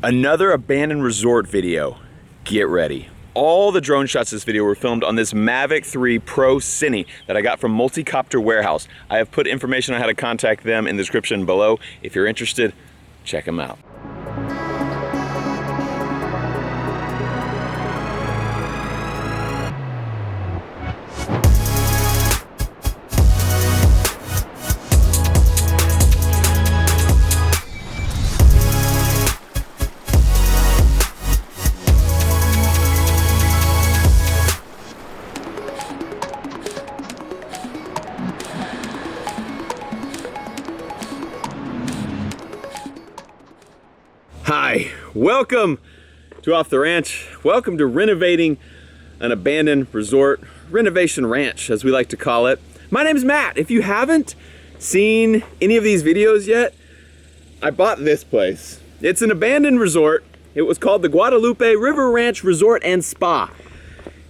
Another abandoned resort video. Get ready. All the drone shots in this video were filmed on this Mavic 3 Pro Cine that I got from Multicopter Warehouse. I have put information on how to contact them in the description below. If you're interested, check them out. Hi, welcome to Off the Ranch. Welcome to renovating an abandoned resort, renovation ranch as we like to call it. My name's Matt. If you haven't seen any of these videos yet, I bought this place. It's an abandoned resort. It was called the Guadalupe River Ranch Resort and Spa.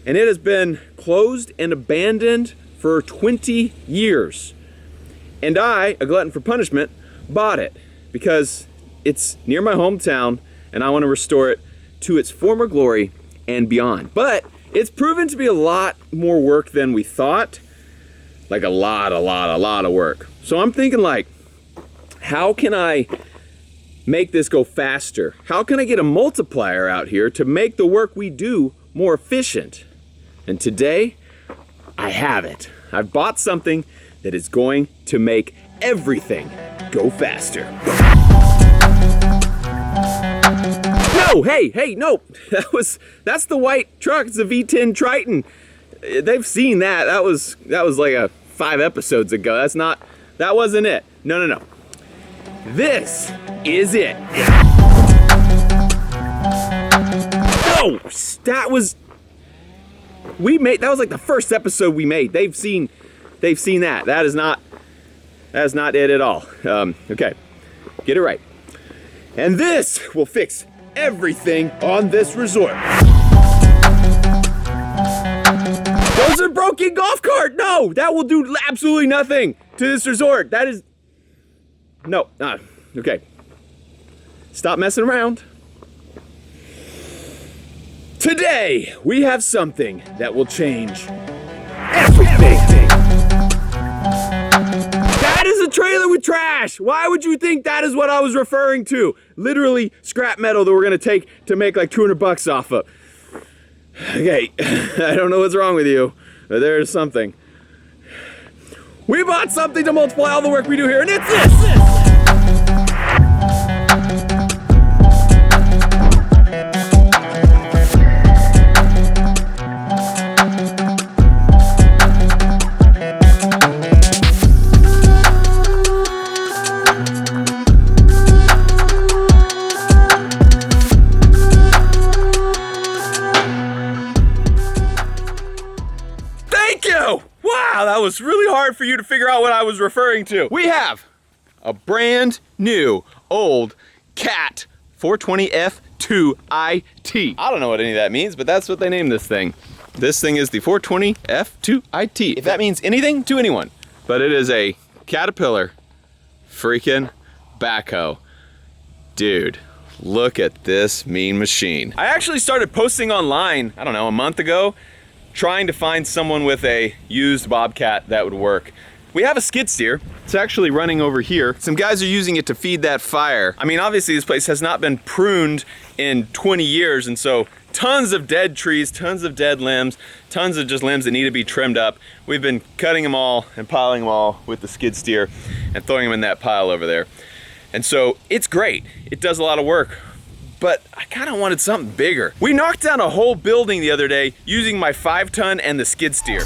And it has been closed and abandoned for 20 years. And I, a glutton for punishment, bought it because it's near my hometown and I want to restore it to its former glory and beyond. But it's proven to be a lot more work than we thought. Like a lot of work. So I'm thinking like, how can I make this go faster? How can I get a multiplier out here to make the work we do more efficient? And today, I have it. I've bought something that is going to make everything go faster. No, hey, no. That's the white truck. It's a V10 Triton. They've seen that. That was like 5 episodes ago. That wasn't it. No. This is it. No, that was like the first episode we made. They've seen that. That is not it at all. Okay, get it right. And this will fix everything on this resort. Those are broken golf cart. No, that will do absolutely nothing to this resort. That is no. Okay. Stop messing around. Today we have something that will change everything. That is a trailer with trash. Why would you think that is what I was referring to? Literally scrap metal that we're gonna take to make like $200 off of. Okay, I don't know what's wrong with you, but there's something. We bought something to multiply all the work we do here, and it's this! Wow, that was really hard for you to figure out what I was referring to. We have a brand new old Cat 420F2IT. I don't know what any of that means, but that's what they named this thing. This thing is the 420F2IT. If that means anything to anyone. But it is a Caterpillar freaking backhoe. Dude, look at this mean machine. I actually started posting online, I don't know, a month ago, trying to find someone with a used Bobcat that would work. We have a skid steer. It's actually running over here. Some guys are using it to feed that fire. I mean, obviously this place has not been pruned in 20 years, and so tons of dead trees, tons of dead limbs, tons of just limbs that need to be trimmed up. We've been cutting them all and piling them all with the skid steer and throwing them in that pile over there. And so it's great. It does a lot of work. But I kind of wanted something bigger. We knocked down a whole building the other day using my 5-ton and the skid steer.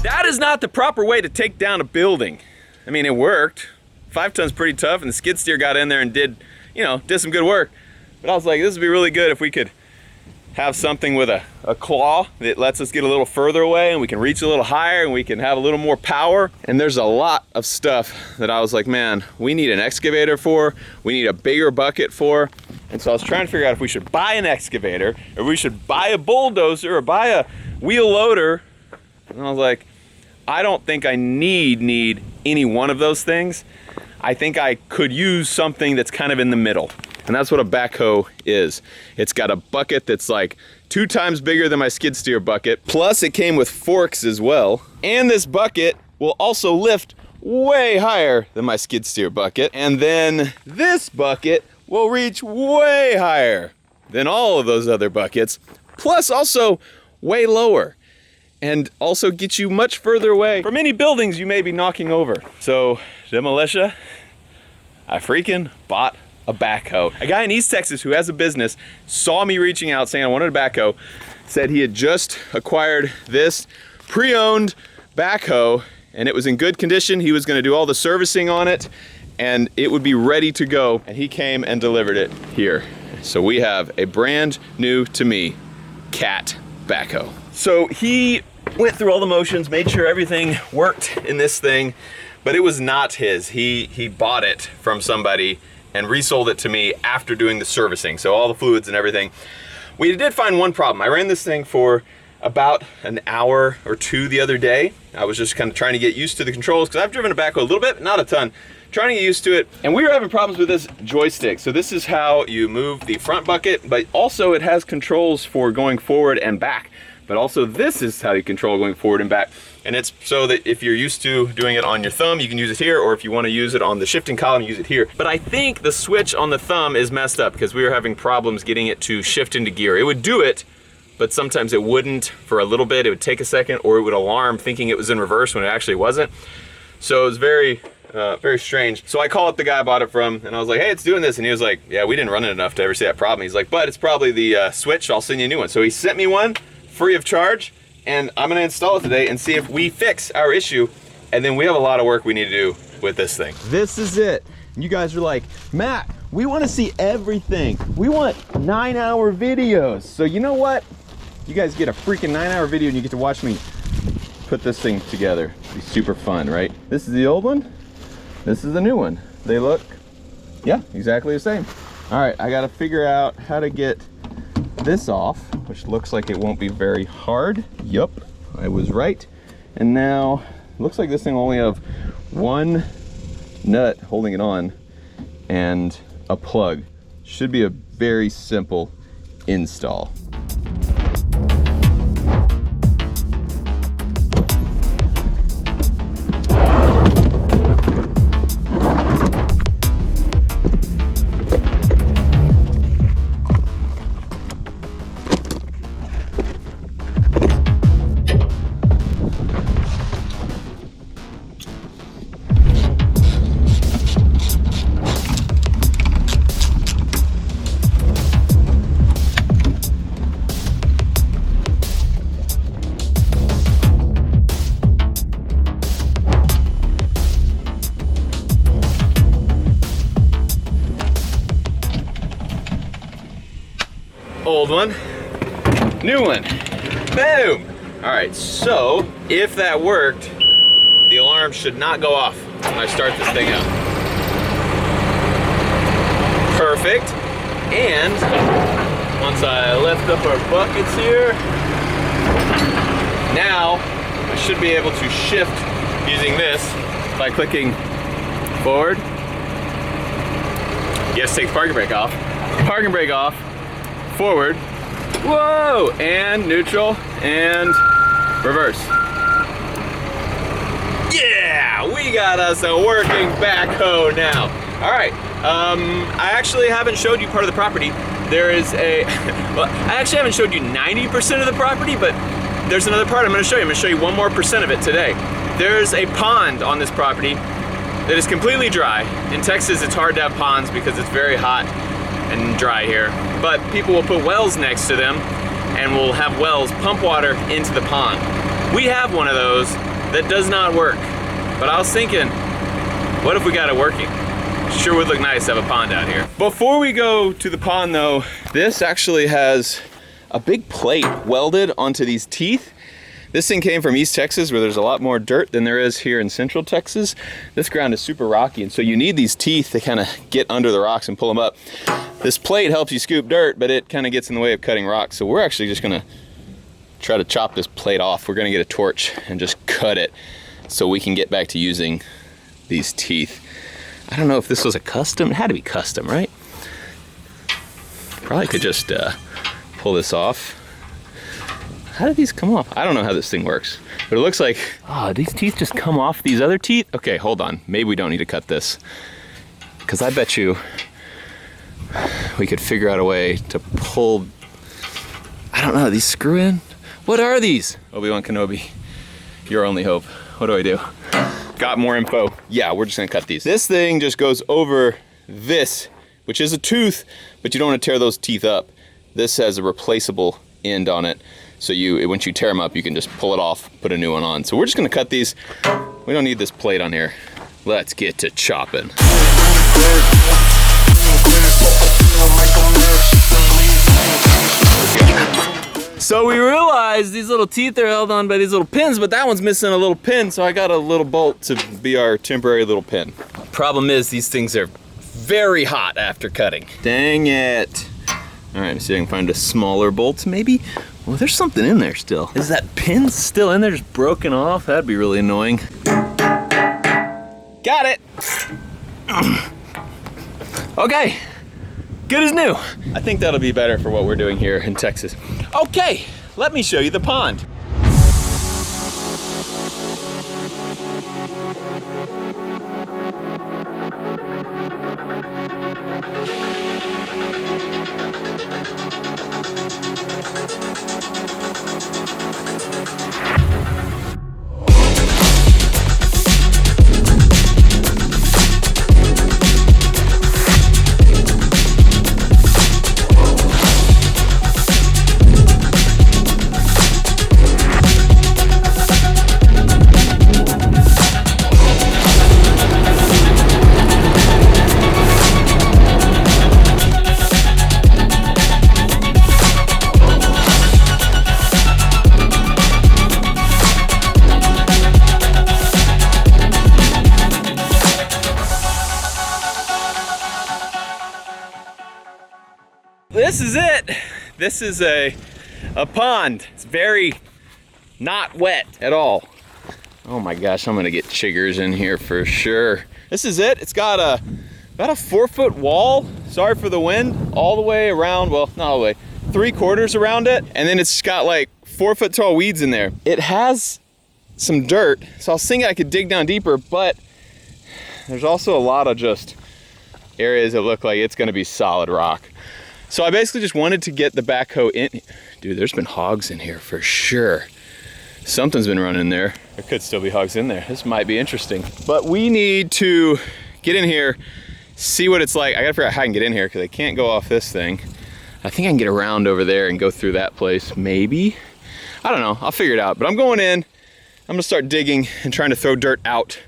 That is not the proper way to take down a building. I mean, it worked. 5-ton's pretty tough, and the skid steer got in there and did some good work. But I was like, this would be really good if we could have something with a claw that lets us get a little further away and we can reach a little higher and we can have a little more power. And there's a lot of stuff that I was like, man, we need an excavator for, we need a bigger bucket for. And so I was trying to figure out if we should buy an excavator or we should buy a bulldozer or buy a wheel loader. And I was like, I don't think I need any one of those things. I think I could use something that's kind of in the middle. And that's what a backhoe is. It's got a bucket that's like 2 times bigger than my skid steer bucket. Plus it came with forks as well. And this bucket will also lift way higher than my skid steer bucket. And then this bucket will reach way higher than all of those other buckets. Plus also way lower. And also get you much further away from any buildings you may be knocking over. So, Demolitia, I freaking bought a backhoe. A guy in East Texas who has a business saw me reaching out saying I wanted a backhoe, said he had just acquired this pre-owned backhoe and it was in good condition. He was gonna do all the servicing on it and it would be ready to go. And he came and delivered it here. So we have a brand new to me cat backhoe. So he went through all the motions, made sure everything worked in this thing, but it was not his. He bought it from somebody and resold it to me after doing the servicing. So all the fluids and everything. We did find one problem. I ran this thing for about an hour or 2 the other day. I was just kind of trying to get used to the controls because I've driven a backhoe a little bit, not a ton. Trying to get used to it. And we were having problems with this joystick. So this is how you move the front bucket, but also it has controls for going forward and back. But also this is how you control going forward and back. And it's so that if you're used to doing it on your thumb, you can use it here, or if you want to use it on the shifting column, use it here. But I think the switch on the thumb is messed up because we were having problems getting it to shift into gear. It would do it, but sometimes it wouldn't for a little bit. It would take a second, or it would alarm thinking it was in reverse when it actually wasn't. So it was very strange. So I called up the guy I bought it from and I was like, hey, it's doing this. And he was like, yeah, we didn't run it enough to ever see that problem. He's like, but it's probably the switch. I'll send you a new one. So he sent me one free of charge. And I'm gonna install it today and see if we fix our issue. And then we have a lot of work we need to do with this thing. This is it. You guys are like, Matt, we wanna see everything. We want 9-hour videos. So you know what? You guys get a freaking 9-hour video and you get to watch me put this thing together. It'll be super fun, right? This is the old one. This is the new one. They look, yeah, exactly the same. All right, I gotta figure out how to get this off, which looks like it won't be very hard. Yup, I was right. And now, looks like this thing will only have one nut holding it on and a plug. Should be a very simple install. Old one, new one, boom. All right, so if that worked, the alarm should not go off when I start this thing up. Perfect. And once I lift up our buckets here, now I should be able to shift using this by clicking forward. Yes, take the parking brake off. Parking brake off. Forward, whoa, and neutral, and reverse. Yeah, we got us a working backhoe now. All right, I actually haven't showed you part of the property. There is a, well, I actually haven't showed you 90% of the property, but there's another part I'm gonna show you. I'm gonna show you 1 more % of it today. There's a pond on this property that is completely dry. In Texas, it's hard to have ponds because it's very hot and dry here, but people will put wells next to them and will have wells pump water into the pond. We have one of those that does not work, but I was thinking, what if we got it working? Sure would look nice to have a pond out here. Before we go to the pond though, this actually has a big plate welded onto these teeth. This thing came from East Texas where there's a lot more dirt than there is here in Central Texas. This ground is super rocky, and so you need these teeth to kind of get under the rocks and pull them up. This plate helps you scoop dirt, but it kind of gets in the way of cutting rocks. So we're actually just gonna try to chop this plate off. We're gonna get a torch and just cut it so we can get back to using these teeth. I don't know if this was a custom. It had to be custom, right? Probably could just pull this off. How did these come off? I don't know how this thing works, but it looks like, oh, these teeth just come off these other teeth? Okay, hold on. Maybe we don't need to cut this, because I bet you we could figure out a way to pull, I don't know, these screw in? What are these? Obi-Wan Kenobi, your only hope. What do I do? Got more info. Yeah, we're just gonna cut these. This thing just goes over this, which is a tooth, but you don't want to tear those teeth up. This has a replaceable end on it. So once you tear them up, you can just pull it off, put a new one on. So we're just gonna cut these. We don't need this plate on here. Let's get to chopping. So we realized these little teeth are held on by these little pins, but that one's missing a little pin, so I got a little bolt to be our temporary little pin. Problem is, these things are very hot after cutting. Dang it. All right, see if I can find a smaller bolt, maybe? Well, there's something in there still. Is that pin still in there, just broken off? That'd be really annoying. Got it. Okay, good as new. I think that'll be better for what we're doing here in Texas. Okay, let me show you the pond. This is it. This is a pond. It's very not wet at all. Oh my gosh, I'm gonna get chiggers in here for sure. This is it. It's got about a 4-foot wall. Sorry for the wind. All the way around, well, not all the way, 3/4 around it. And then it's got like 4-foot tall weeds in there. It has some dirt, so I was thinking I could dig down deeper, but there's also a lot of just areas that look like it's gonna be solid rock. So I basically just wanted to get the backhoe in. Dude, there's been hogs in here for sure. Something's been running there. There could still be hogs in there. This might be interesting. But we need to get in here, see what it's like. I gotta figure out how I can get in here because I can't go off this thing. I think I can get around over there and go through that place, maybe. I don't know, I'll figure it out. But I'm going in, I'm gonna start digging and trying to throw dirt out.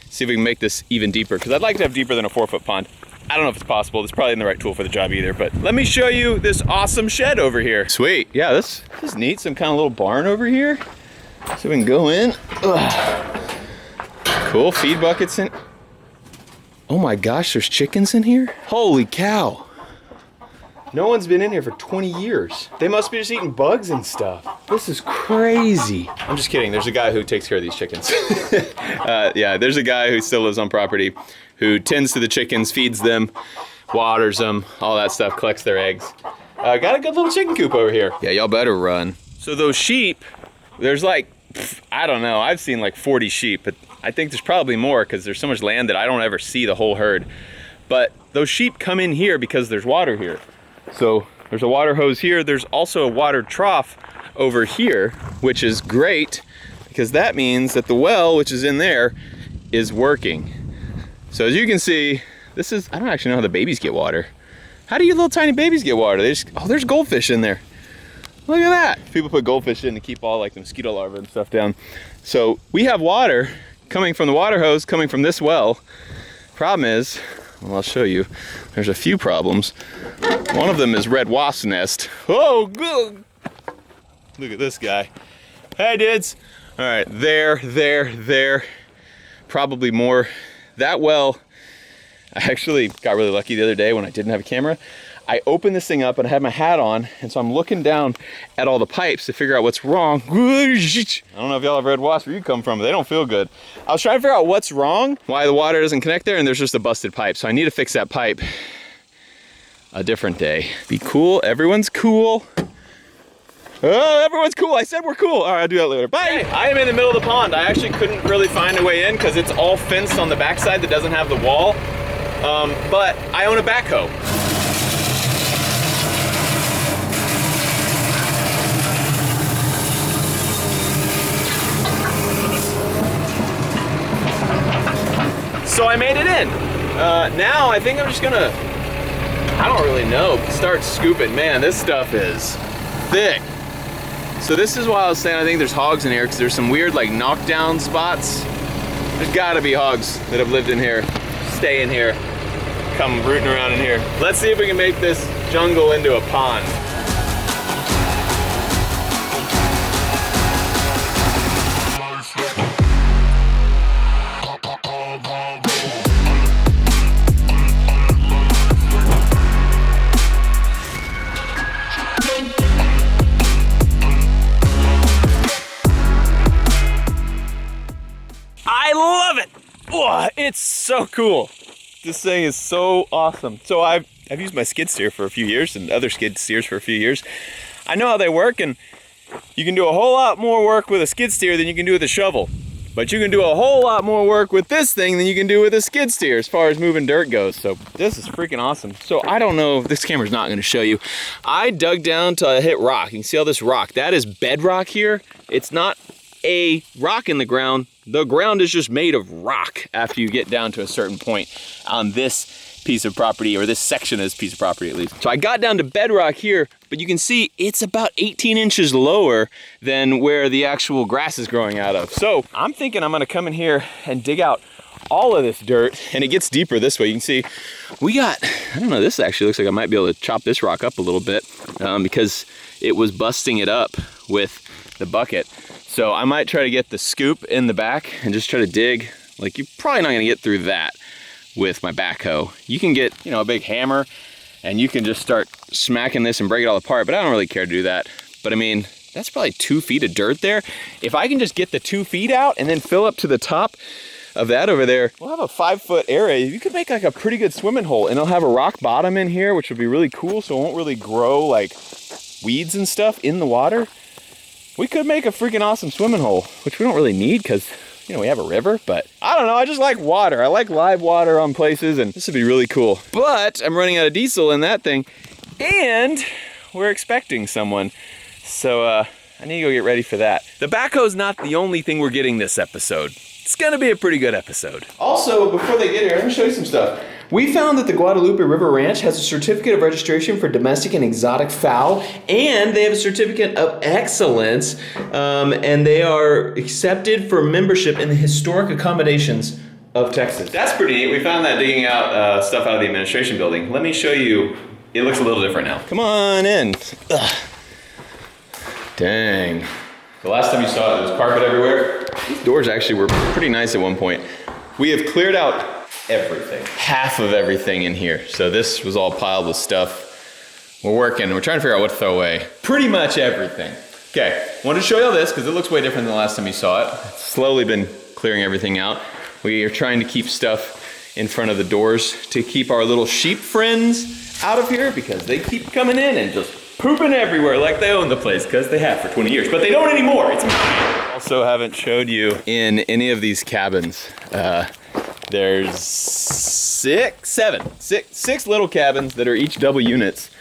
See if we can make this even deeper because I'd like to have deeper than a 4-foot pond. I don't know if it's possible. It's probably not the right tool for the job either, but let me show you this awesome shed over here. Sweet, yeah, this is neat. Some kind of little barn over here. So we can go in. Ugh. Cool, feed buckets in. Oh my gosh, there's chickens in here? Holy cow. No one's been in here for 20 years. They must be just eating bugs and stuff. This is crazy. I'm just kidding, there's a guy who takes care of these chickens. Yeah, there's a guy who still lives on property who tends to the chickens, feeds them, waters them, all that stuff, collects their eggs. Got a good little chicken coop over here. Yeah, y'all better run. So those sheep, there's like, I don't know, I've seen like 40 sheep, but I think there's probably more because there's so much land that I don't ever see the whole herd. But those sheep come in here because there's water here. So there's a water hose here. There's also a water trough over here, which is great because that means that the well, which is in there, is working. So as you can see, this is, I don't actually know how the babies get water. How do you little tiny babies get water? They just, oh, there's goldfish in there. Look at that. People put goldfish in to keep all like the mosquito larvae and stuff down. So we have water coming from the water hose, coming from this well. Problem is, well, I'll show you. There's a few problems. One of them is red wasp nest. Oh, good. Look at this guy. Hey, dudes. All right, there. Probably more. That well, I actually got really lucky the other day when I didn't have a camera. I opened this thing up and I had my hat on, and so I'm looking down at all the pipes to figure out what's wrong. I don't know if y'all have red wasps where you come from, but they don't feel good. I was trying to figure out what's wrong, why the water doesn't connect there, and there's just a busted pipe. So I need to fix that pipe a different day. Be cool, everyone's cool. Oh, everyone's cool. I said we're cool. All right, I'll do that later. Bye. Hey, I am in the middle of the pond. I actually couldn't really find a way in because it's all fenced on the backside that doesn't have the wall. But I own a backhoe. So I made it in. Now I think I'm just gonna, I don't really know, start scooping. Man, this stuff is thick. So this is why I was saying I think there's hogs in here, because there's some weird like knockdown spots. There's gotta be hogs that have lived in here, stay in here, come rooting around in here. Let's see if we can make this jungle into a pond. I love it. Oh, it's so cool. This thing is so awesome. So I've used my skid steer for a few years and other skid steers for a few years. I know how they work, and you can do a whole lot more work with a skid steer than you can do with a shovel. But you can do a whole lot more work with this thing than you can do with a skid steer as far as moving dirt goes. So this is freaking awesome. So I don't know, this camera's not gonna show you. I dug down till I hit rock. You can see all this rock. That is bedrock here. It's not a rock in the ground. The ground is just made of rock after you get down to a certain point on this piece of property, or this section of this piece of property at least. So I got down to bedrock here, but you can see it's about 18 inches lower than where the actual grass is growing out of. So I'm thinking I'm gonna come in here and dig out all of this dirt, and it gets deeper this way. You can see we got, I don't know, this actually looks like I might be able to chop this rock up a little bit because it was busting it up with the bucket. So I might try to get the scoop in the back and just try to dig. Like, you're probably not gonna get through that with my backhoe. You can get, you know, a big hammer and you can just start smacking this and break it all apart, but I don't really care to do that. But I mean, that's probably 2 feet of dirt there. If I can just get the 2 feet out and then fill up to the top of that over there, we'll have a 5-foot area. You could make like a pretty good swimming hole, and it'll have a rock bottom in here, which would be really cool, so it won't really grow like weeds and stuff in the water. We could make a freaking awesome swimming hole, which we don't really need because, you know, we have a river, but I don't know, I just like water. I like live water on places, and this would be really cool. But I'm running out of diesel in that thing, and we're expecting someone. So I need to go get ready for that. The backhoe's not the only thing we're getting this episode. It's gonna be a pretty good episode. Also, before they get here, let me show you some stuff. We found that the Guadalupe River Ranch has a certificate of registration for domestic and exotic fowl, and they have a certificate of excellence, and they are accepted for membership in the historic accommodations of Texas. That's pretty neat. We found that digging out stuff out of the administration building. Let me show you. It looks a little different now. Come on in. Ugh. Dang. The last time you saw it, there was carpet everywhere. These doors actually were pretty nice at one point. We have cleared out everything. Half of everything in here. So this was all piled with stuff. We're trying to figure out what to throw away. Pretty much everything. Okay, wanted to show you all this because it looks way different than the last time you saw it. It's slowly been clearing everything out. We are trying to keep stuff in front of the doors to keep our little sheep friends out of here because they keep coming in and just pooping everywhere like they own the place, because they have for 20 years, but they don't anymore. It's mine. Also haven't showed you in any of these cabins. There's six little cabins that are each double units,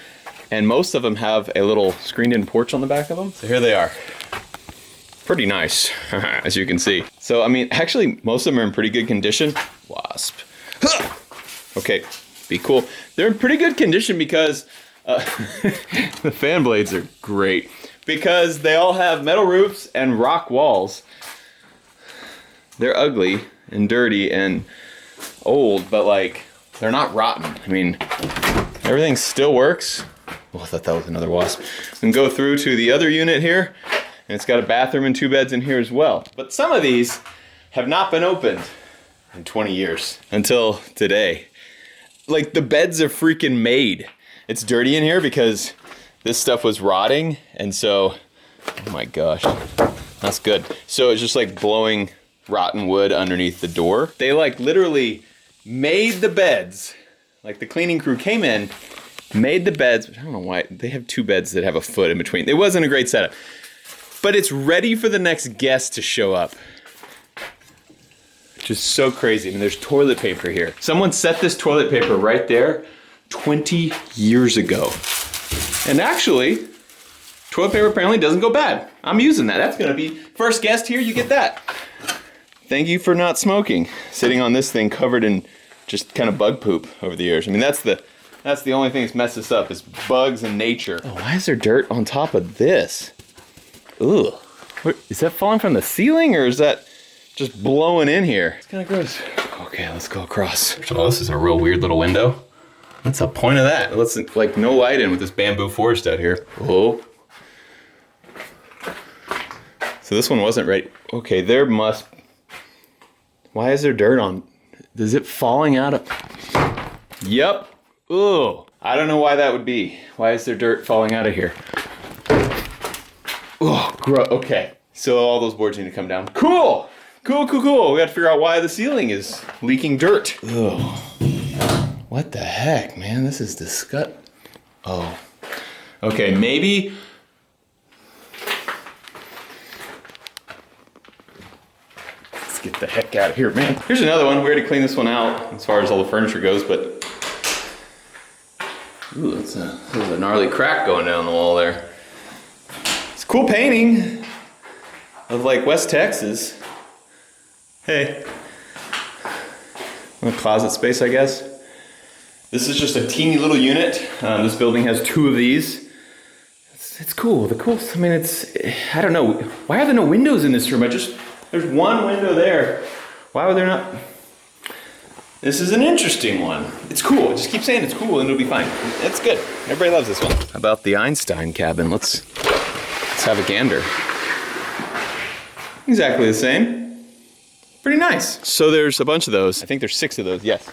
and most of them have a little screened-in porch on the back of them. So here they are. Pretty nice, as you can see. So, I mean, actually, most of them are in pretty good condition. Wasp. Okay, be cool. They're in pretty good condition because the fan blades are great. Because they all have metal roofs and rock walls. They're ugly and dirty and old, but like, they're not rotten. I mean, everything still works. Oh, I thought that was another wasp. And go through to the other unit here, and it's got a bathroom and 2 beds in here as well. But some of these have not been opened in 20 years until today. Like, the beds are freaking made. It's dirty in here because this stuff was rotting, and so, oh my gosh, that's good. So it's just like blowing rotten wood underneath the door. They like literally made the beds. Like the cleaning crew came in, made the beds. I don't know why, they have 2 beds that have a foot in between. It wasn't a great setup, but it's ready for the next guest to show up. Just so crazy. I mean, there's toilet paper here. Someone set this toilet paper right there 20 years ago. And actually, toilet paper apparently doesn't go bad. I'm using that. That's gonna be first guest here, you get that. Thank you for not smoking. Sitting on this thing covered in just kind of bug poop over the years. I mean, that's the only thing that's messed us up is bugs and nature. Oh, why is there dirt on top of this? Ugh. Is that falling from the ceiling or is that just blowing in here? It's kind of gross. Okay, let's go across. First of all, this is a real weird little window. What's the point of that? Let's like no light in with this bamboo forest out here. Oh. So this one wasn't right. Okay, there must. Why is there dirt on? Is it falling out of? Yep. Ugh. I don't know why that would be. Why is there dirt falling out of here? Oh, gross. Okay. So all those boards need to come down. Cool. Cool. We got to figure out why the ceiling is leaking dirt. Ugh. What the heck, man? This is disgusting. Oh. Okay, maybe. Let's get the heck out of here, man. Here's another one. We already cleaned this one out as far as all the furniture goes, but. Ooh, there's a gnarly crack going down the wall there. It's a cool painting of like West Texas. Hey. A closet space, I guess. This is just a teeny little unit. This building has 2 of these. It's cool. I mean, I don't know. Why are there no windows in this room? There's one window there. Why would there not? This is an interesting one. It's cool. Just keep saying it's cool and it'll be fine. It's good. Everybody loves this one. How about the Einstein cabin? Let's have a gander. Exactly the same. Pretty nice. So there's a bunch of those. I think there's 6 of those, yes.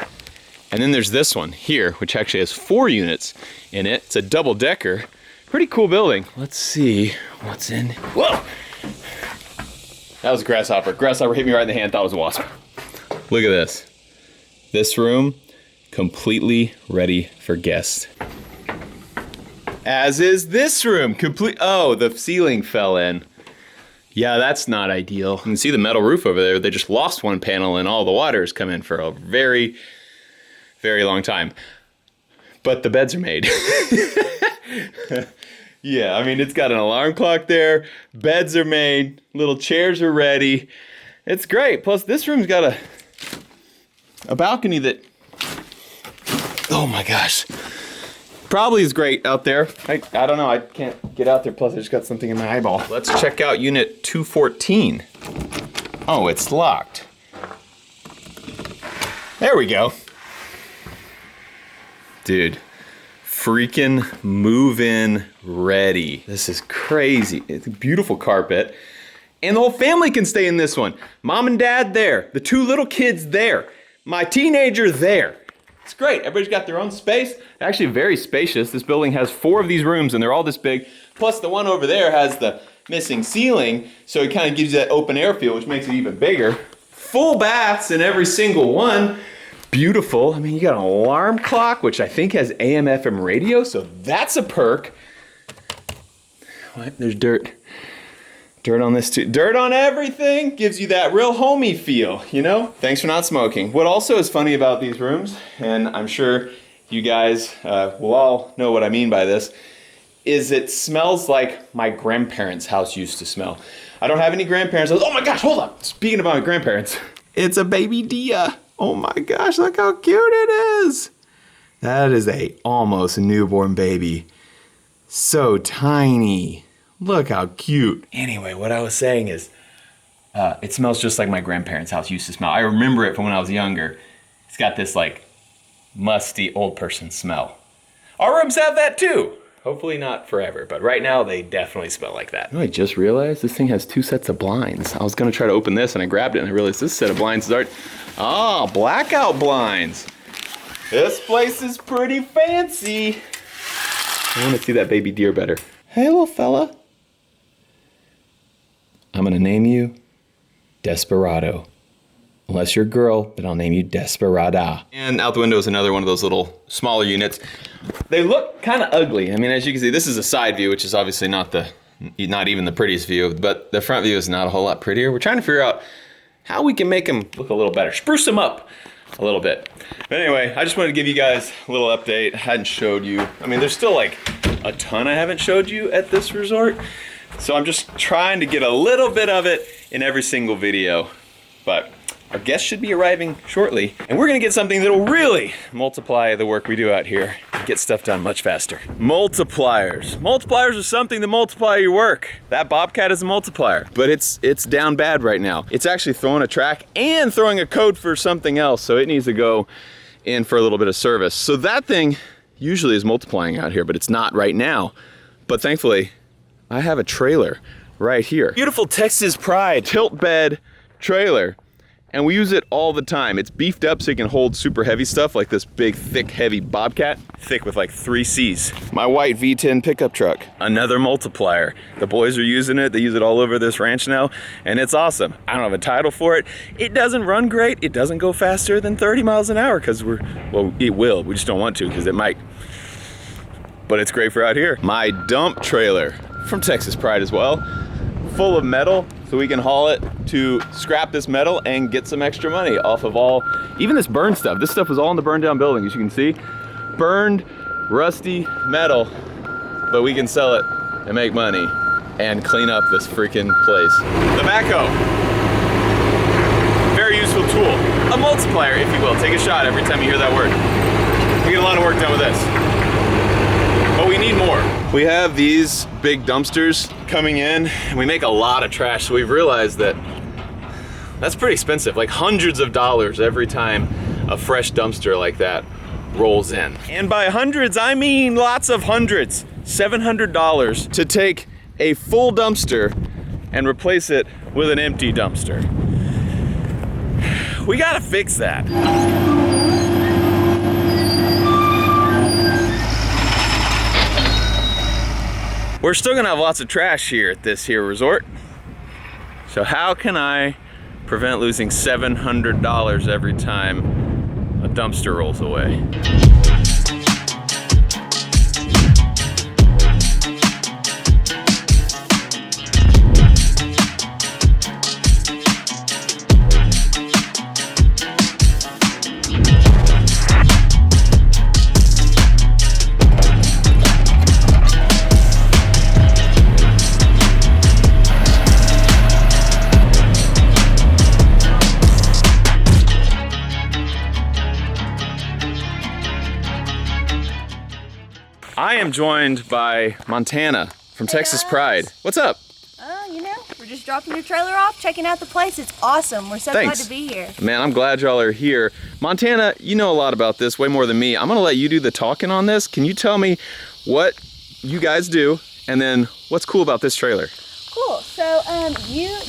And then there's this one here, which actually has 4 units in it. It's a double decker. Pretty cool building. Let's see what's in. Whoa! That was a grasshopper. Grasshopper hit me right in the hand, thought it was a wasp. Look at this. This room, completely ready for guests. As is this room, oh, the ceiling fell in. Yeah, that's not ideal. You can see the metal roof over there. They just lost one panel and all the water has come in for a very, very long time. But the beds are made. Yeah, I mean, it's got an alarm clock there. Beds are made. Little chairs are ready. It's great. Plus, this room's got a balcony that, oh my gosh, probably is great out there. I don't know, I can't get out there, plus I just got something in my eyeball. Let's check out unit 214. Oh, it's locked. There we go. Dude, freaking move-in ready. This is crazy. It's a beautiful carpet. And the whole family can stay in this one. Mom and dad there, the 2 little kids there. My teenager there. It's great. Everybody's got their own space. Actually very spacious. This building has 4 of these rooms and they're all this big. Plus the one over there has the missing ceiling, so it kind of gives you that open air feel, which makes it even bigger. Full baths in every single one. Beautiful. I mean, you got an alarm clock, which I think has AM, FM radio, so that's a perk. What? There's dirt. Dirt on this too. Dirt on everything gives you that real homey feel, you know? Thanks for not smoking. What also is funny about these rooms, and I'm sure you guys will all know what I mean by this, is it smells like my grandparents' house used to smell. I don't have any grandparents. Oh my gosh, hold on. Speaking about my grandparents, it's a baby Dia. Oh my gosh, look how cute it is. That is a almost newborn baby. So tiny. Look how cute. Anyway, what I was saying is, it smells just like my grandparents' house used to smell. I remember it from when I was younger. It's got this like musty old person smell. Our rooms have that too. Hopefully not forever, but right now they definitely smell like that. Oh, I just realized this thing has 2 sets of blinds. I was gonna try to open this and I grabbed it and I realized this set of blinds is blackout blinds. This place is pretty fancy. I want to see that baby deer better. Hey, little fella. I'm gonna name you Desperado. Unless you're a girl, then I'll name you Desperada. And out the window is another one of those little smaller units. They look kind of ugly. I mean, as you can see, this is a side view, which is obviously not even the prettiest view, but the front view is not a whole lot prettier. We're trying to figure out how we can make them look a little better, spruce them up a little bit. But anyway, I just wanted to give you guys a little update. I hadn't showed you. I mean, there's still like a ton I haven't showed you at this resort. So I'm just trying to get a little bit of it in every single video. But our guests should be arriving shortly, and we're gonna get something that'll really multiply the work we do out here and get stuff done much faster. Multipliers. Multipliers are something that multiply your work. That Bobcat is a multiplier, but it's down bad right now. It's actually throwing a track and throwing a code for something else, so it needs to go in for a little bit of service. So that thing usually is multiplying out here, but it's not right now. But thankfully, I have a trailer right here. Beautiful Texas Pride tilt bed trailer. And we use it all the time. It's beefed up so you can hold super heavy stuff like this big, thick, heavy Bobcat. Thick with like 3 C's. My white V10 pickup truck, another multiplier. The boys are using it. They use it all over this ranch now, and it's awesome. I don't have a title for it. It doesn't run great. It doesn't go faster than 30 miles an hour because it will. We just don't want to because it might. But it's great for out here. My dump trailer from Texas Pride as well. Full of metal, so we can haul it to scrap this metal and get some extra money off of even this burned stuff. This stuff was all in the burned down building, as you can see. Burned, rusty metal, but we can sell it and make money and clean up this freaking place. The backhoe, very useful tool. A multiplier, if you will. Take a shot every time you hear that word. We get a lot of work done with this. But we need more. We have these big dumpsters coming in, and we make a lot of trash, so we've realized that that's pretty expensive, like hundreds of dollars every time a fresh dumpster like that rolls in. And by hundreds, I mean lots of hundreds. $700 to take a full dumpster and replace it with an empty dumpster. We gotta fix that. We're still gonna have lots of trash here at this here resort. So how can I prevent losing $700 every time a dumpster rolls away? I am joined by Montana from Texas Pride. What's up? You know, we're just dropping your trailer off, checking out the place. It's awesome. We're so glad to be here. Man, I'm glad y'all are here. Montana, you know a lot about this, way more than me. I'm gonna let you do the talking on this. Can you tell me what you guys do and then what's cool about this trailer? Cool. So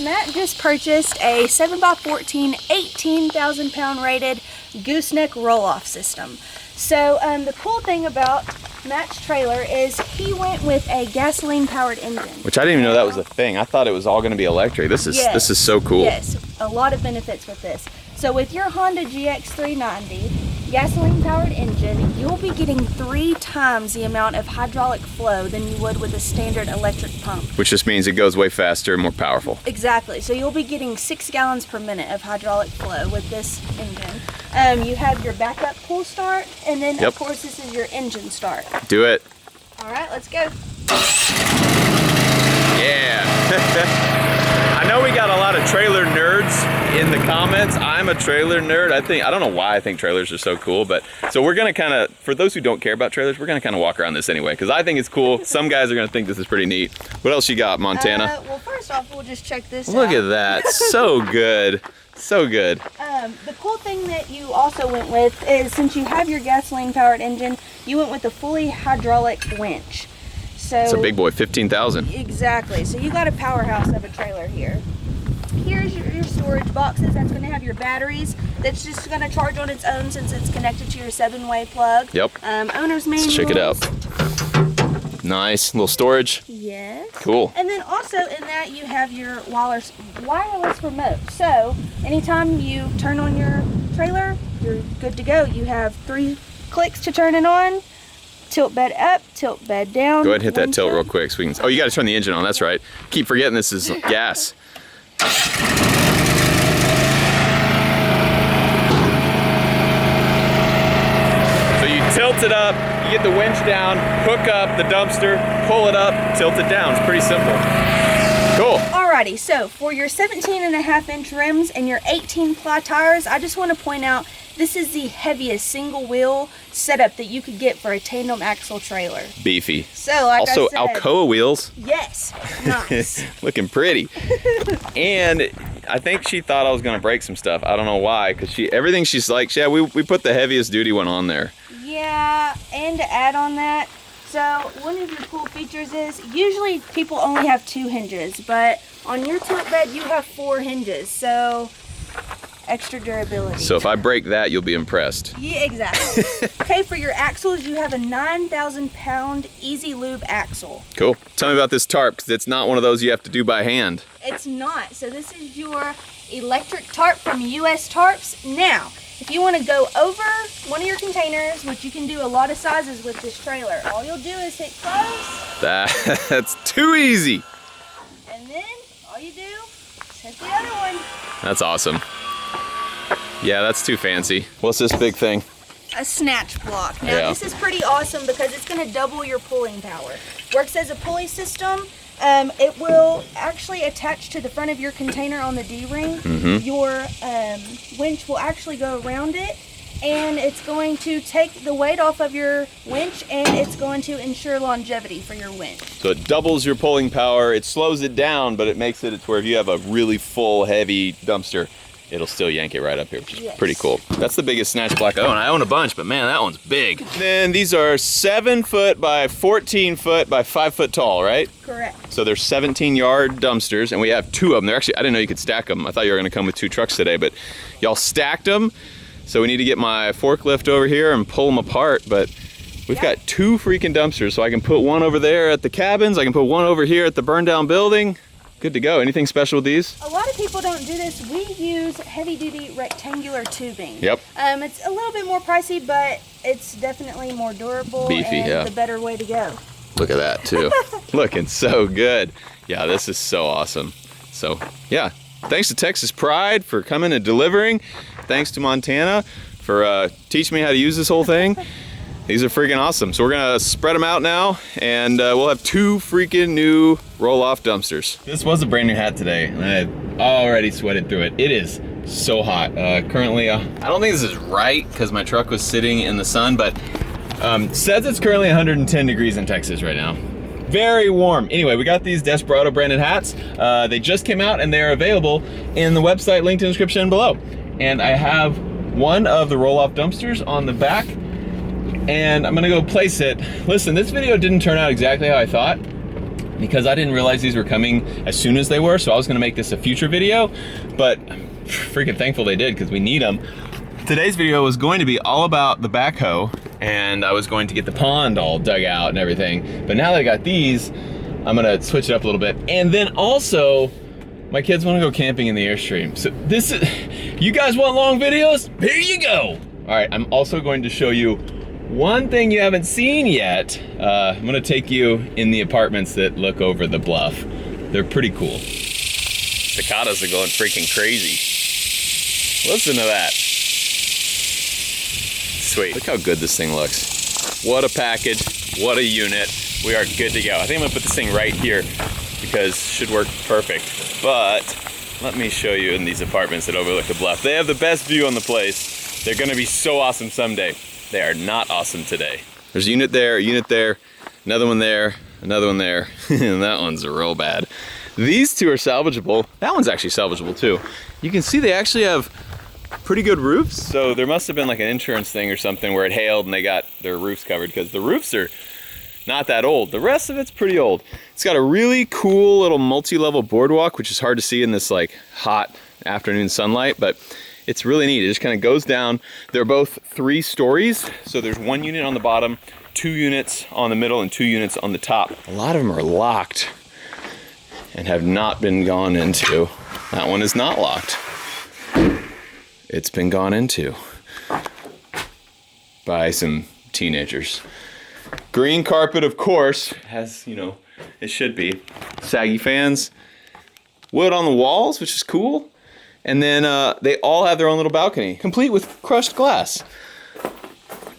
Matt just purchased a 7x14, 18,000 pound rated gooseneck roll-off system. So the cool thing about Matt's trailer is he went with a gasoline powered engine. Which I didn't even know that was a thing. I thought it was all gonna be electric. This is so cool. Yes, a lot of benefits with this. So with your Honda GX390 gasoline powered engine, you'll be getting 3 times the amount of hydraulic flow than you would with a standard electric pump. Which just means it goes way faster and more powerful. Exactly. So you'll be getting 6 gallons per minute of hydraulic flow with this engine. You have your backup pull start, and then of course this is your engine start. Do it. All right, let's go. Yeah. I know we got a lot of trailer nerds in the comments. I'm a trailer nerd. I don't know why I think trailers are so cool, but so we're gonna kind of, for those who don't care about trailers, we're gonna kind of walk around this anyway, because I think it's cool. Some guys are gonna think this is pretty neat. What else you got, Montana? Well, first off, we'll just check this out. Look at that, so good. So good. The cool thing that you also went with is, since you have your gasoline powered engine, you went with a fully hydraulic winch. So it's a big boy, 15,000. Exactly. So you got a powerhouse of a trailer here. Here's your storage boxes. That's going to have your batteries. That's just going to charge on its own since it's connected to your 7-way plug. Yep. Owner's manual. Let's check it out. Nice. Little storage. Yes. Cool. And then also in that you have your wireless remote. So anytime you turn on your trailer, you're good to go. You have 3 clicks to turn it on. Tilt bed up, tilt bed down. Go ahead and hit that tilt real quick so we can. Oh, you got to turn the engine on. That's right. Keep forgetting this is gas. So you tilt it up, you get the winch down, hook up the dumpster, pull it up, tilt it down. It's pretty simple. Cool. Alrighty, so for your 17.5-inch rims and your 18-ply tires, I just want to point out this is the heaviest single wheel setup that you could get for a tandem axle trailer. Beefy. So like also, I said, Alcoa wheels. Yes, nice. Looking pretty. And I think she thought I was gonna break some stuff. I don't know why, because everything she's like, yeah, we put the heaviest duty one on there. Yeah, and to add on that, so one of your cool features is usually people only have 2 hinges, but on your tilt bed you have 4 hinges, so extra durability. So if I break that, you'll be impressed. Yeah, exactly. Okay, for your axles, you have a 9,000-pound Easy Lube axle. Cool. Tell me about this tarp, because it's not one of those you have to do by hand. It's not. So this is your electric tarp from US Tarps. Now, if you want to go over one of your containers, which you can do a lot of sizes with this trailer, all you'll do is hit close. That's too easy. And then all you do is hit the other one. That's awesome. Yeah, that's too fancy. What's this big thing? A snatch block. Now this is pretty awesome because it's going to double your pulling power. Works as a pulley system. It will actually attach to the front of your container on the D-ring. Your winch will actually go around it, and it's going to take the weight off of your winch, and it's going to ensure longevity for your winch. So it doubles your pulling power. It slows it down, but it makes it where if you have a really full, heavy dumpster, it'll still yank it right up here, which is pretty cool. That's the biggest snatch block I own. I own a bunch, but man, that one's big. Then these are 7 foot by 14 foot by 5 foot tall, right? Correct. So they're 17-yard dumpsters, and we have 2 of them. They're actually, I didn't know you could stack them. I thought you were gonna come with 2 trucks today, but y'all stacked them. So we need to get my forklift over here and pull them apart, but we've got 2 freaking dumpsters, so I can put one over there at the cabins, I can put one over here at the burned down building. Good to go. Anything special with these? A lot of people don't do this. We use heavy-duty rectangular tubing. Yep. It's a little bit more pricey, but it's definitely more durable. Beefy, and the better way to go. Look at that too. Looking so good. Yeah, this is so awesome. So yeah, thanks to Texas Pride for coming and delivering. Thanks to Montana for teaching me how to use this whole thing. These are freaking awesome. So we're gonna spread them out now, and we'll have 2 freaking new roll-off dumpsters. This was a brand new hat today, and I already sweated through it. It is so hot. Currently, I don't think this is right because my truck was sitting in the sun, but says it's currently 110 degrees in Texas right now. Very warm. Anyway, we got these Desperado branded hats. They just came out and they're available in the website linked in the description below. And I have one of the roll-off dumpsters on the back, and I'm gonna go place it. Listen, this video didn't turn out exactly how I thought because I didn't realize these were coming as soon as they were, so I was gonna make this a future video, but I'm freaking thankful they did because we need them. Today's video was going to be all about the backhoe, and I was going to get the pond all dug out and everything, but now that I got these, I'm gonna switch it up a little bit. And then also, my kids wanna go camping in the Airstream. So this is, you guys want long videos? Here you go. All right, I'm also going to show you one thing you haven't seen yet. I'm gonna take you in the apartments that look over the bluff. They're pretty cool. Cicadas are going freaking crazy. Listen to that. Sweet. Look how good this thing looks. What a package, what a unit. We are good to go. I think I'm gonna put this thing right here because it should work perfect. But let me show you in these apartments that overlook the bluff. They have the best view on the place. They're gonna be so awesome someday. They are not awesome today. There's a unit there, another one there, another one there, and that one's real bad. These 2 are salvageable. That one's actually salvageable too. You can see they actually have pretty good roofs, so there must have been like an insurance thing or something where it hailed and they got their roofs covered, because the roofs are not that old. The rest of it's pretty old. It's got a really cool little multi-level boardwalk, which is hard to see in this like hot afternoon sunlight, but It's really neat. It just kind of goes down. They're both 3 stories. So there's 1 unit on the bottom, 2 units on the middle, and 2 units on the top. A lot of them are locked and have not been gone into. That one is not locked. It's been gone into by some teenagers. Green carpet, of course, has, you know, it should be. Saggy fans. Wood on the walls, which is cool. And then they all have their own little balcony, complete with crushed glass.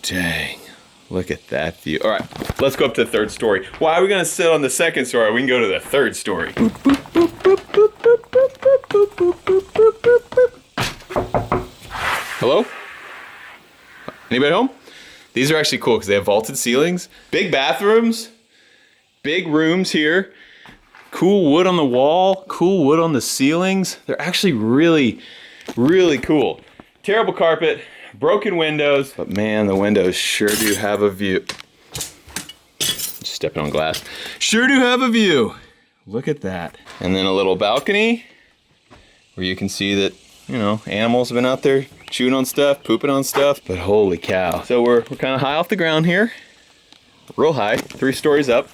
Dang, look at that view. All right, let's go up to the 3rd story. Why are we gonna sit on the 2nd story? We can go to the 3rd story. Hello? Anybody home? These are actually cool because they have vaulted ceilings, big bathrooms, big rooms here, cool wood on the wall, cool wood on the ceilings. They're actually really, really cool. Terrible carpet, broken windows, but man, the windows sure do have a view. Just stepping on glass. Sure do have a view. Look at that. And then a little balcony where you can see that, you know, animals have been out there chewing on stuff, pooping on stuff, but holy cow. So we're kind of high off the ground here, real high, 3 stories up,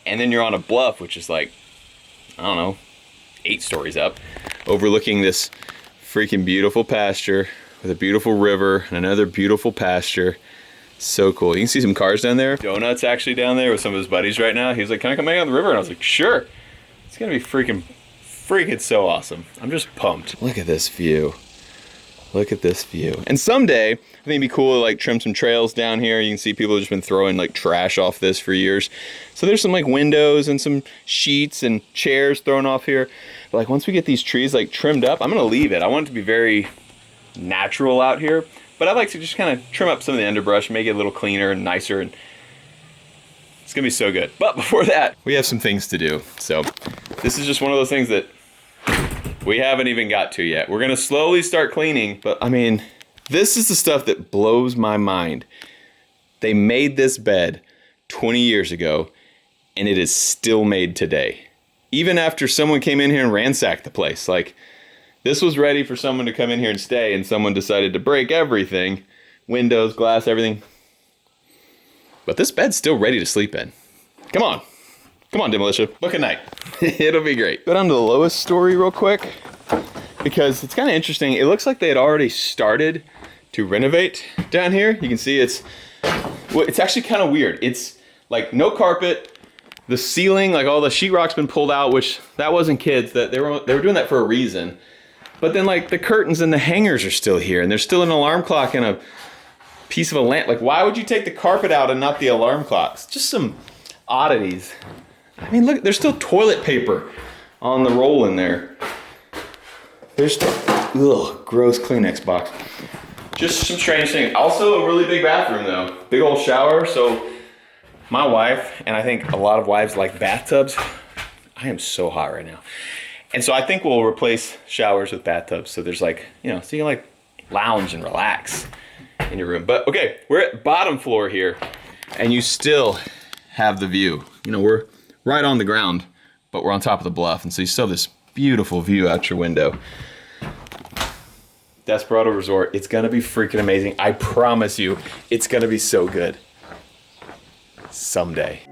and then you're on a bluff, which is like, I don't know, 8 stories up, overlooking this freaking beautiful pasture with a beautiful river and another beautiful pasture. So cool. You can see some cars down there. Donut's actually down there with some of his buddies right now. He's like, can I come hang on the river? And I was like, sure. It's gonna be freaking so awesome. I'm just pumped. Look at this view. Look at this view. And someday, I think it'd be cool to like trim some trails down here. You can see people have just been throwing like trash off this for years. So there's some like windows and some sheets and chairs thrown off here. But like once we get these trees like trimmed up, I'm gonna leave it. I want it to be very natural out here. But I'd like to just kind of trim up some of the underbrush, make it a little cleaner and nicer, and it's gonna be so good. But before that, we have some things to do. So this is just one of those things that we haven't even got to yet. We're gonna slowly start cleaning, but I mean, this is the stuff that blows my mind. They made this bed 20 years ago, and it is still made today. Even after someone came in here and ransacked the place. Like, this was ready for someone to come in here and stay, and someone decided to break everything. Windows, glass, everything. But this bed's still ready to sleep in. Come on. Come on, Demolition. Look at night. It'll be great. Go down to the lowest story real quick, because it's kind of interesting. It looks like they had already started to renovate down here. You can see it's actually kind of weird. It's like no carpet. The ceiling, like all the sheetrock's been pulled out, which that wasn't kids. That they were doing that for a reason. But then like the curtains and the hangers are still here, and there's still an alarm clock and a piece of a lamp. Like, why would you take the carpet out and not the alarm clocks? Just some oddities. I mean, look, there's still toilet paper on the roll in there. There's still, ugh, gross Kleenex box. Just some strange things. Also a really big bathroom though. Big old shower. So my wife, and I think a lot of wives like bathtubs. I am so hot right now. And so I think we'll replace showers with bathtubs. So there's like, you know, so you can like lounge and relax in your room. But okay, we're at bottom floor here, and you still have the view. You know, we're right on the ground, but we're on top of the bluff. And so you still have this beautiful view out your window. Desperado Resort, it's gonna be freaking amazing. I promise you, it's gonna be so good. Someday.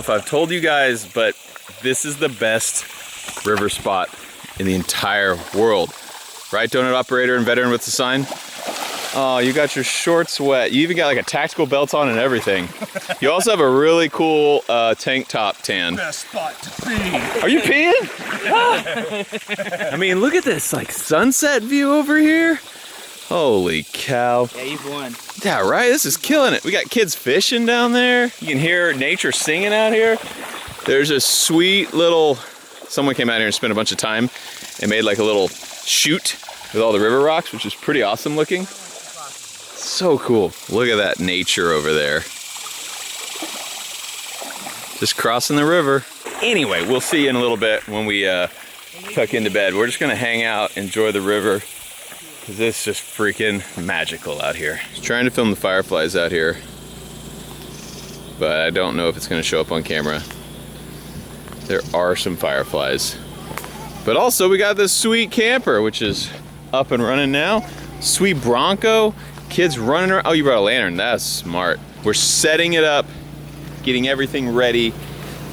I've told you guys, but this is the best river spot in the entire world. Right, donut operator and veteran with the sign? Oh, you got your shorts wet. You even got like a tactical belt on and everything. You also have a really cool tank top tan. Best spot to pee. Are you peeing? I mean, look at this like sunset view over here. Holy cow. Yeah, you've won. Yeah, right? This is killing it. We got kids fishing down there. You can hear nature singing out here. There's a sweet little, someone came out here and spent a bunch of time and made like a little chute with all the river rocks, which is pretty awesome looking. So cool. Look at that nature over there. Just crossing the river. Anyway, we'll see you in a little bit when we tuck into bed. We're just gonna hang out, enjoy the river, because it's just freaking magical out here. I was trying to film the fireflies out here, but I don't know if it's gonna show up on camera. There are some fireflies. But also we got this sweet camper, which is up and running now. Sweet Bronco, kids running around. Oh, you brought a lantern, that's smart. We're setting it up, getting everything ready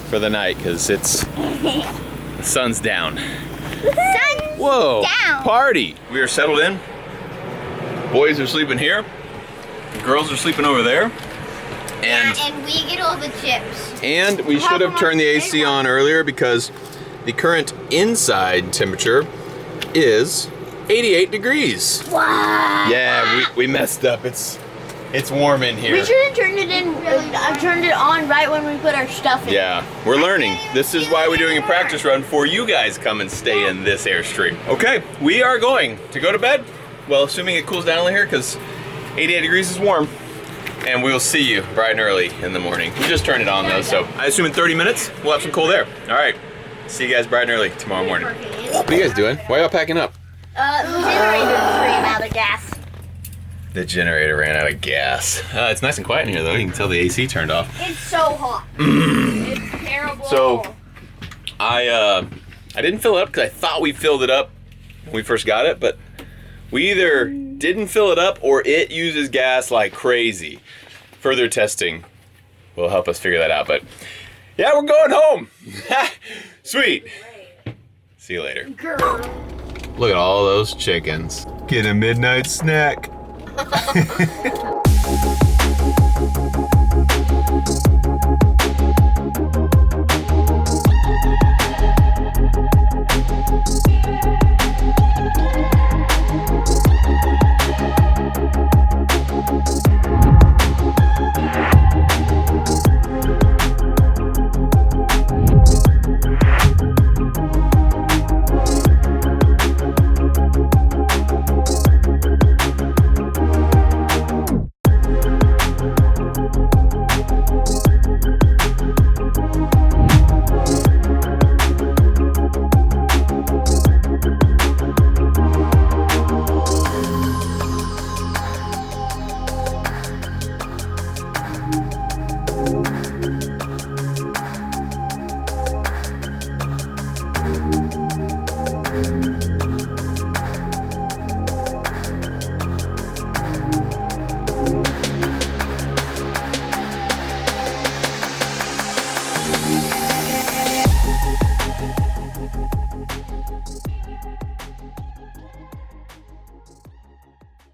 for the night, because it's, the sun's down. Whoa, down. Party. We are settled in. Boys are sleeping here. Girls are sleeping over there. And we get all the chips. And we should have turned the AC on earlier because the current inside temperature is 88 degrees. What? Yeah, we messed up. It's warm in here. We should have turned it in. I turned it on right when we put our stuff in. Yeah, we're learning. This is why we're doing a practice run for you guys come and stay in this Airstream. Okay, we are going to go to bed. Well, assuming it cools down a little here because 88 degrees is warm. And we'll see you bright and early in the morning. We just turned it on though, so I assume in 30 minutes we'll have some cold air. All right, see you guys bright and early tomorrow morning. What are you guys doing? Why are y'all packing up? The generator ran out of gas. The generator ran out of gas. It's nice and quiet in here though. You can tell the AC turned off. It's so hot. It's terrible. So I didn't fill it up because I thought we filled it up when we first got it, but we either didn't fill it up or it uses gas like crazy. Further testing will help us figure that out, but yeah, we're going home. Sweet. See you later. Girl. Look at all those chickens. Get a midnight snack.